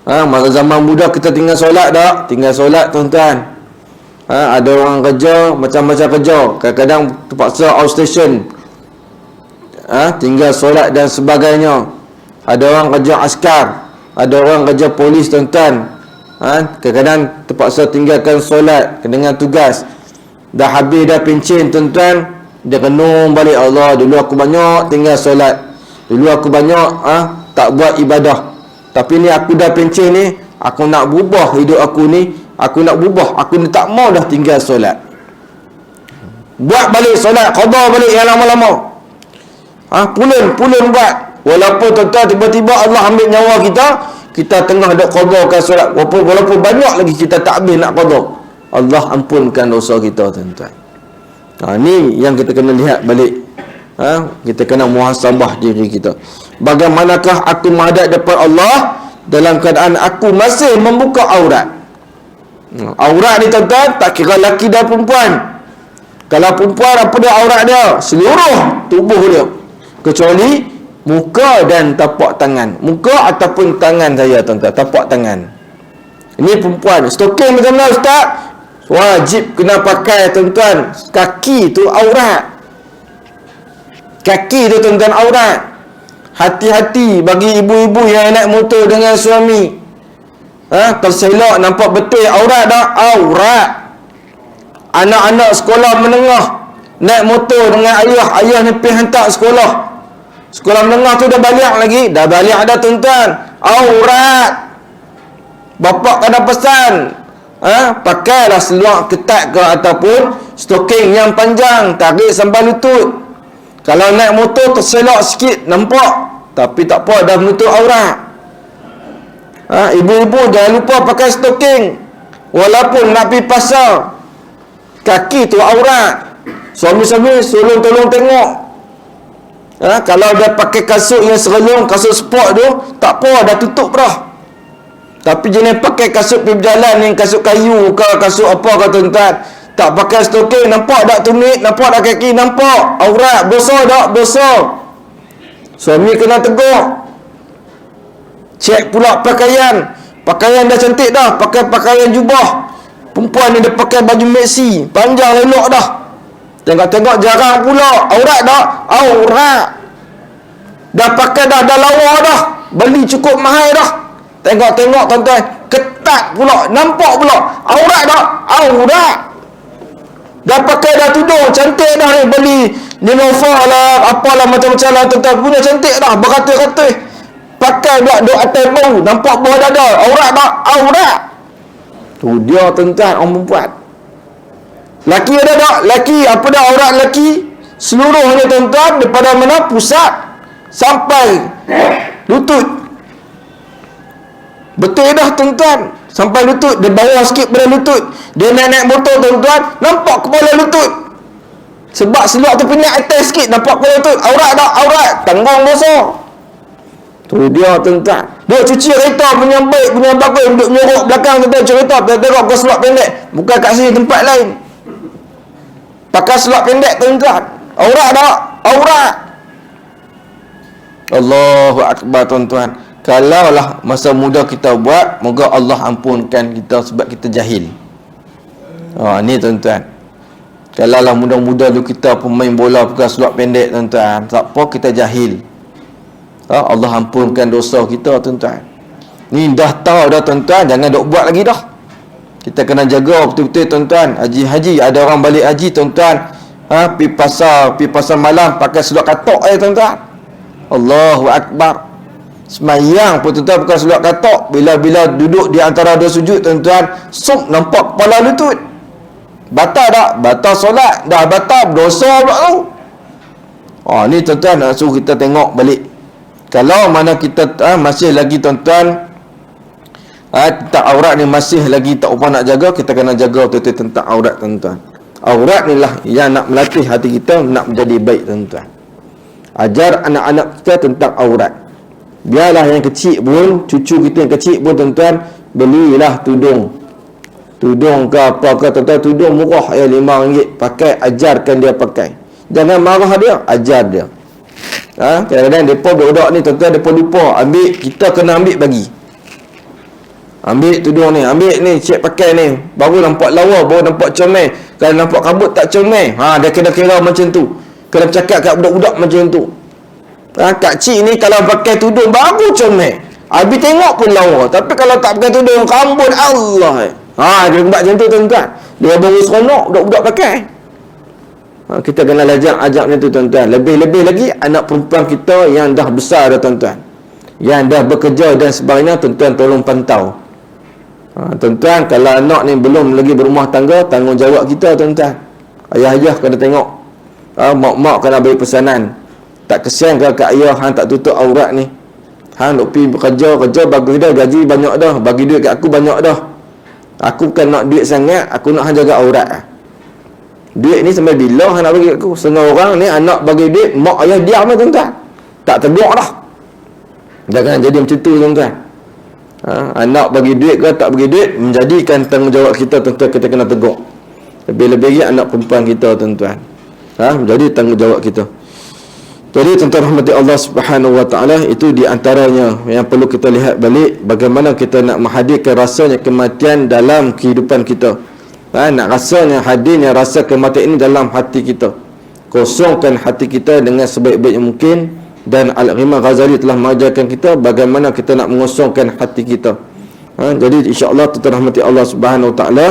Masa zaman muda kita tinggal solat tak? Tinggal solat, tuan-tuan. Ada orang kerja, macam-macam kerja. Kadang-kadang terpaksa outstation, tinggal solat dan sebagainya. Ada orang kerja askar, ada orang kerja polis, tuan-tuan. Kadang-kadang terpaksa tinggalkan solat dengan tugas. Dah habis dah pencen, tuan-tuan, dia renung balik, Allah, dulu aku banyak tinggal solat, dulu aku banyak tak buat ibadah, tapi ni aku dah pencen ni, aku nak berubah hidup aku ni, aku nak berubah, aku ni tak mau dah tinggal solat. Buat balik solat, qada balik yang lama-lama. Pulun buat. Walaupun tuan-tuan tiba-tiba Allah ambil nyawa kita, kita tengah dok qadakan solat, walaupun banyak lagi kita tak habis nak qada, Allah ampunkan dosa kita, tuan-tuan. Ni yang kita kena lihat balik. Kita kena muhasabah diri kita. Bagaimanakah aku menghadap depan Allah dalam keadaan aku masih membuka aurat? Aurat ni, tuan-tuan, tak kira lelaki dan perempuan. Kalau perempuan, apa dia aurat dia? Seluruh tubuh dia, kecuali muka dan tapak tangan. Muka ataupun tangan saya, tuan-tuan, tapak tangan. Ini perempuan. Stoking macam mana, Ustaz? Wajib kena pakai, tuan-tuan. Kaki tu aurat. Kaki tu, tuan-tuan, aurat. Hati-hati bagi ibu-ibu yang naik motor dengan suami. Terselok nampak betul aurat dah. Aurat. Anak-anak sekolah menengah naik motor dengan ayah ni pergi hantar sekolah. Sekolah menengah tu dah balik lagi. Dah balik ada, tuan-tuan. Aurat. Bapak kena pesan, pakailah seluar ketat ke ataupun stoking yang panjang, tarik sampai lutut. Kalau naik motor terselok sikit nampak, tapi tak apa, dah menutup aurat. Ibu-ibu jangan lupa pakai stoking. Walaupun nak pergi pasar, kaki tu aurat. Suami-suami tolong tengok. Kalau dia pakai kasut yang serelung, kasut sport tu, tak apa, dah tutup dah. Tapi jenis pakai kasut pergi berjalan ni, kasut kayu ke, kasut apa ke, tuan-tuan, tak pakai stoking, nampak tak tumit, nampak tak kaki, nampak aurat, besar tak, besar. Suami kena tegur. Cek pula pakaian dah cantik dah, pakai pakaian jubah. Perempuan ni dia pakai baju maxi, panjang elok dah. Tengok-tengok jarang pula, aurat tak, aurat. Dah pakai dah lawa dah, beli cukup mahal dah. Tengok-tengok, tuan-tuan, ketat pula, nampak pula, aurat tak, aurat. Dah pakai dah tudung, cantik dah ni, beli Ninova lah, apalah macam-macam lah, tuan-tuan, punya cantik dah, beratus-ratus. Pakai duk atas bau, nampak bawah dada, aurat tak, aurat. Tu dia, tuan-tuan, orang perempuan. Laki ada tak? Laki, apa dah aurat laki? Seluruhnya, tuan-tuan, daripada mana? Pusat sampai lutut. Betul dah, tuan-tuan, sampai lutut. Dia bawah sikit pada lutut. Dia naik motor, tuan-tuan, nampak kepala lutut. Sebab seluar tu pindah atas sikit, nampak kepala lutut. Aurat tak? Aurat. Tanggung besar. Tu dia, tuan-tuan. Dia cuci kereta punya baik, punya bagus, duduk nyorok belakang, tuan-tuan, cuci kereta. Tengok kau seluar pendek. Bukan kat sini, tempat lain. Pakai seluar pendek, tuan-tuan. Aurat tak? Aurat. Allahu Akbar, tuan-tuan. Kalaulah masa muda kita buat, moga Allah ampunkan kita sebab kita jahil. Ni, tuan-tuan. Kalaulah muda-muda dulu kita pemain bola pakai seluar pendek, tuan-tuan, tak apa, kita jahil. Allah ampunkan dosa kita, tuan-tuan. Ni dah tahu dah, tuan-tuan, jangan dok buat lagi dah. Kita kena jaga betul-betul, tuan-tuan. Haji, ada orang balik haji, tuan-tuan, pergi pasar malam pakai seluar katok, tuan-tuan. Allahu Akbar. Semayang pun tuan-tuan bukan solat katok. Bila duduk di antara dua sujud tuan-tuan, nampak kepala lutut. Batal tak? Batal solat. Dah batal, dosa pula tu. Ni tuan-tuan nak suruh kita tengok balik. Kalau mana kita masih lagi tuan-tuan, tentang aurat ni masih lagi tak upah nak jaga, kita kena jaga betul-betul tentang aurat tuan-tuan. Aurat ni lah yang nak melatih hati kita nak menjadi baik tuan-tuan. Ajar anak-anak kita tentang aurat. Biarlah yang kecil pun, cucu kita yang kecil pun tuan-tuan, belilah tudung ke apa ke tuan-tuan, tudung murah ya RM5, pakai, ajarkan dia pakai. Jangan marah dia, ajar dia. Kadang-kadang mereka budak ni tuan-tuan, mereka lupa ambil, kita kena ambil bagi. Ambil tudung ni, ambil ni, cik pakai ni, baru nampak lawa, baru nampak comel. Kalau nampak kabut tak comel, dia kena kira macam tu. Kena cakap kat budak-budak macam tu. Kak cik ni kalau pakai tudung baru comel, habis tengok pun lawa. Tapi kalau tak pakai tudung, rambut Allah. Dia buat macam tu tuan-tuan. Dia baru seronok budak-budak pakai. Kita kena ajak macam tu tuan-tuan. Lebih-lebih lagi anak perempuan kita yang dah besar dah tuan-tuan, yang dah bekerja dan sebagainya, tuan-tuan tolong pantau. Tuan-tuan, kalau anak ni belum lagi berumah tangga, tanggungjawab kita tuan-tuan. Ayah-ayah kena tengok. Mak-mak kena beri pesanan. Tak kesian ke kat ayah tak tutup aurat ni. Nak pergi kerja bagi dia gaji banyak dah, bagi duit kat aku banyak dah. Aku bukan nak duit sangat, aku nak jaga aurat. Duit ni sampai bila nak bagi kat aku? Setengah orang ni anak bagi duit, mak ayah diam lah tuan-tuan. Tak tegur dah. Jangan jadi macam tu tuan-tuan. Anak bagi duit ke tak bagi duit, menjadikan tanggungjawab kita tuan-tuan, kita kena tegur. Lebih-lebih lagi anak perempuan kita tuan-tuan, menjadi tanggungjawab kita. Jadi tuan-tuan rahmati Allah Subhanahu wa taala, itu di antaranya yang perlu kita lihat balik, bagaimana kita nak menghadirkan rasanya kematian dalam kehidupan kita. Nak rasanya hadirnya rasa kematian ini dalam hati kita. Kosongkan hati kita dengan sebaik-baiknya mungkin. Dan Al-Imam Ghazali telah mengajarkan kita bagaimana kita nak mengosongkan hati kita. Jadi insya-Allah tuan-tuan rahmati Allah Subhanahu wa taala,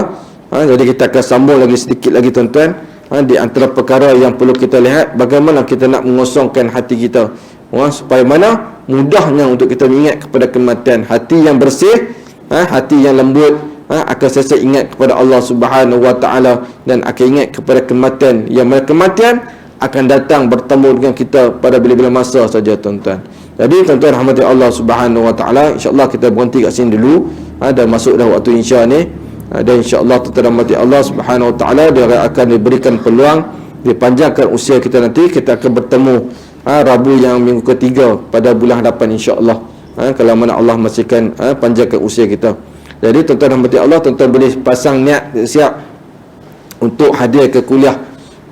jadi kita akan sambung lagi sedikit lagi tuan-tuan. Di antara perkara yang perlu kita lihat, bagaimana kita nak mengosongkan hati kita, supaya mana mudahnya untuk kita mengingat kepada kematian. Hati yang bersih, hati yang lembut, akan sentiasa ingat kepada Allah Subhanahu wa taala, dan akan ingat kepada kematian, yang mana kematian akan datang bertemu dengan kita pada bila-bila masa saja tuan-tuan. Jadi tuan-tuan rahmati Allah Subhanahu wa taala, insya-Allah kita berhenti kat sini dulu, dan masuk dah waktu insya ni. Dan insya-Allah tuan-tuan rahmati Allah Subhanahu wa taala, dia akan diberikan peluang, dipanjangkan usia kita nanti. Kita akan bertemu Rabu yang minggu ketiga pada bulan hadapan insya-Allah, kalau mana Allah masihkan panjangkan usia kita. Jadi tuan-tuan rahmati Allah, tuan-tuan boleh pasang niat siap untuk hadir ke kuliah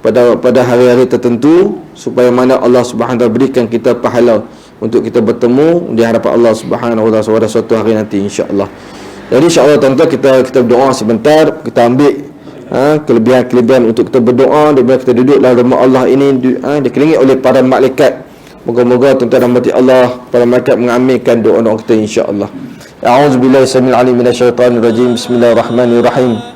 pada hari-hari tertentu, supaya mana Allah Subhanahu wa taala berikan kita pahala untuk kita bertemu di hadapan Allah Subhanahu wa taala pada suatu hari nanti insya-Allah. Jadi insya-Allah tuan-tuan, kita berdoa sebentar, kita ambil kelebihan-kelebihan untuk kita berdoa di mana kita duduk dalam rumah Allah ini, dikelilingi oleh para malaikat. Moga-moga tuan-tuan rahmati Allah, para malaikat mengaminkan doa-doa kita insya-Allah. A'udzubillahi samil alim minasyaitonir rajim. Bismillahirrahmanirrahim.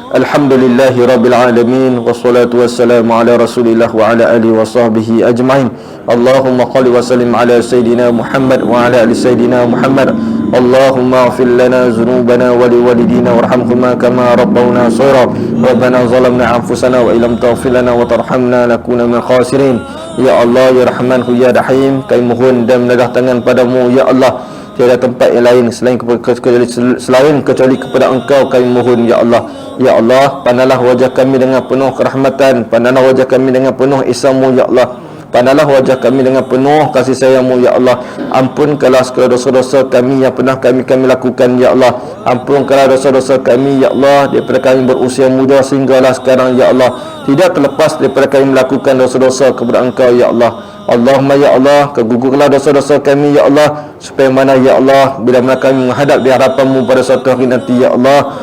Alhamdulillahi rabbil alamin, wassalatu wassalamu ala rasulillah wa ala alihi wa sahbihi ajma'in. Allahumma qalli wa sallim ala sayyidina Muhammad wa ala ali sayyidina Muhammad. Allahumma ighfir lana dhunubana wa liwalidina warhamhuma kama rabbawna shaghira. Rabbana zalamna anfusana wa illam taghfir lana wa tarhamna lakuna minal khasirin. Ya Allah, ya Rahman, ya Rahim, kami mohon dan menadah tangan padamu ya Allah. Tiada tempat yang lain selain kecuali kepada Engkau kami mohon ya Allah. Ya Allah, pandanglah wajah kami dengan penuh kerahmatan, pandanglah wajah kami dengan penuh ihsan-Mu ya Allah. Pandanglah wajah kami dengan penuh kasih sayang-Mu ya Allah. Ampunkanlah segala dosa-dosa kami yang pernah kami lakukan ya Allah. Ampunkanlah dosa-dosa kami ya Allah, daripada kami berusia muda sehinggalah sekarang ya Allah. Tidak terlepas daripada kami melakukan dosa-dosa kepada Engkau ya Allah. Allahumma ya Allah, kegugurlah dosa-dosa kami ya Allah, supaya mana ya Allah, bila mana kami menghadap di hadapan-Mu pada suatu hari nanti ya Allah,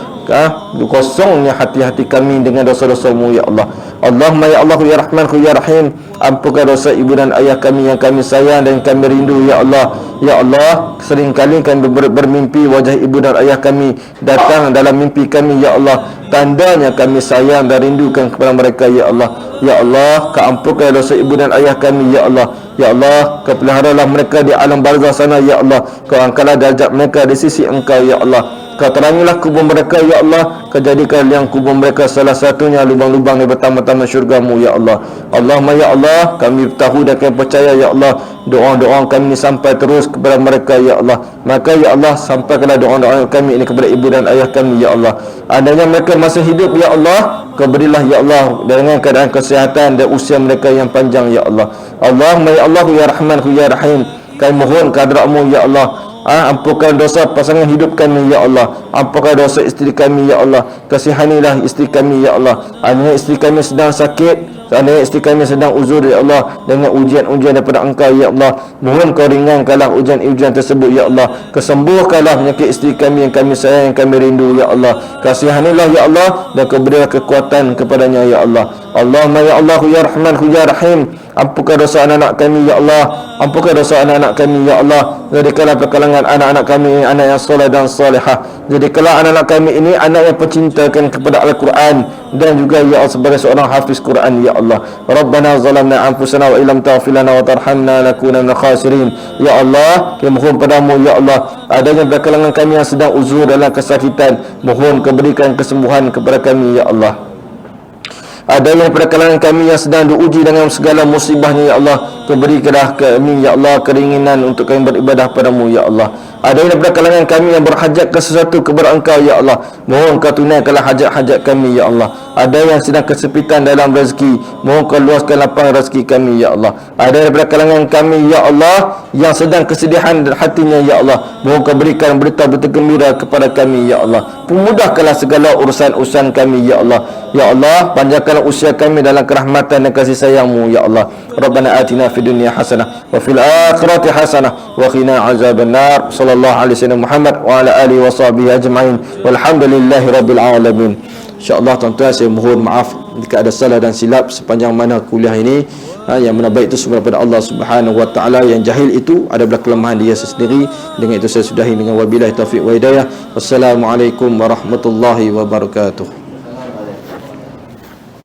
kosongnya hati-hati kami dengan dosa-dosa-Mu ya Allah. Allahumma ya Allah, ya Rahman, ya Rahim, ampunkan dosa ibu dan ayah kami yang kami sayang dan kami rindu ya Allah. Ya Allah, seringkali kami bermimpi wajah ibu dan ayah kami datang dalam mimpi kami ya Allah. Tandanya kami sayang dan rindukan kepada mereka ya Allah. Ya Allah, ampunkan dosa ibu dan ayah kami ya Allah. Ya Allah, kau peliharalah mereka di alam barzah sana ya Allah. Kau angkatlah darjat mereka di sisi Engkau ya Allah. Kau terangilah kubur mereka ya Allah. Kau jadikan yang kubur mereka salah satunya lubang-lubang di pertama-tama syurga-Mu ya Allah. Allahumma ya Allah, kami tahu dan kami percaya ya Allah, doa-doa kami ini sampai terus kepada mereka ya Allah. Maka ya Allah, sampaikanlah doa-doa kami ini kepada ibu dan ayah kami ya Allah. Adanya mereka masih hidup ya Allah, Kau berilah ya Allah dengan keadaan kesihatan dan usia mereka yang panjang ya Allah. Allahumma ya Allah ya Rahman ya Rahim, kami mohon kehadrat-Mu ya Allah. Ampunkan dosa pasangan hidup kami ya Allah. Ampunkan dosa isteri kami ya Allah. Kasihanilah isteri kami ya Allah. Adanya isteri kami sedang sakit, adanya isteri kami sedang uzur ya Allah, dengan ujian-ujian daripada Engkau ya Allah. Mohon Kau ringankanlah ujian-ujian tersebut ya Allah. Kesembuhkanlah penyakit isteri kami yang kami sayang, yang kami rindu ya Allah. Kasihanilah ya Allah, dan Kau berilah kekuatan kepadanya ya Allah. Allahumma ya Allah ya Rahman ya Rahim, ampunkan dosa anak-anak kami ya Allah. Ampunkan dosa anak-anak kami ya Allah. Jadikanlah perkalangan anak-anak kami anak yang soleh dan solehah. Jadikanlah anak-anak kami ini anak yang pencintakan kepada Al-Quran, dan juga ya Allah sebagai seorang hafiz Quran ya Allah. Rabbana zalamna anfusana wa illam taghfir lana wa tarhamna lakuna minal khasirin. Ya Allah, kami mohon padamu ya Allah, adanya perkalangan kami yang sedang uzur dalam kesakitan, mohon Kau berikan kesembuhan kepada kami ya Allah. Ada yang pada kalangan kami yang sedang diuji dengan segala musibahnya ya Allah, Kau berikanlah kami ya Allah keringinan untuk kami beribadah padamu ya Allah. Ada yang pada kalangan kami yang berhajat ke sesuatu kepada Engkau ya Allah, mohon Kau tunaikanlah hajat-hajat kami ya Allah. Ada yang sedang kesepitan dalam rezeki, mohon Kau luaskan lapangan rezeki kami ya Allah. Ada yang pada kalangan kami ya Allah yang sedang kesedihan hatinya ya Allah, mohon Kau berikan berita-berita gembira kepada kami ya Allah. Pemudahkanlah segala urusan-urusan kami ya Allah. Ya Allah, panjangkanlah usia kami dalam kerahmatan dan kasih sayang-Mu ya Allah. Rabbana atina fid dunya hasanah wa fil akhirati hasanah wa qina azabannar. Sallallahu alaihi wasallam Muhammad wa ala alihi wa sahbihi ajma'in. Walhamdulillahi rabbil alamin. InsyaAllah tuan-tuan, saya mohon maaf jika ada salah dan silap sepanjang mana kuliah ini. Yang benar baik itu semua daripada Allah Subhanahu wa taala, yang jahil itu adalah kelemahan dia sendiri. Dengan itu saya sudahi dengan wabillahi taufiq wa hidayah. Wassalamualaikum warahmatullahi wabarakatuh.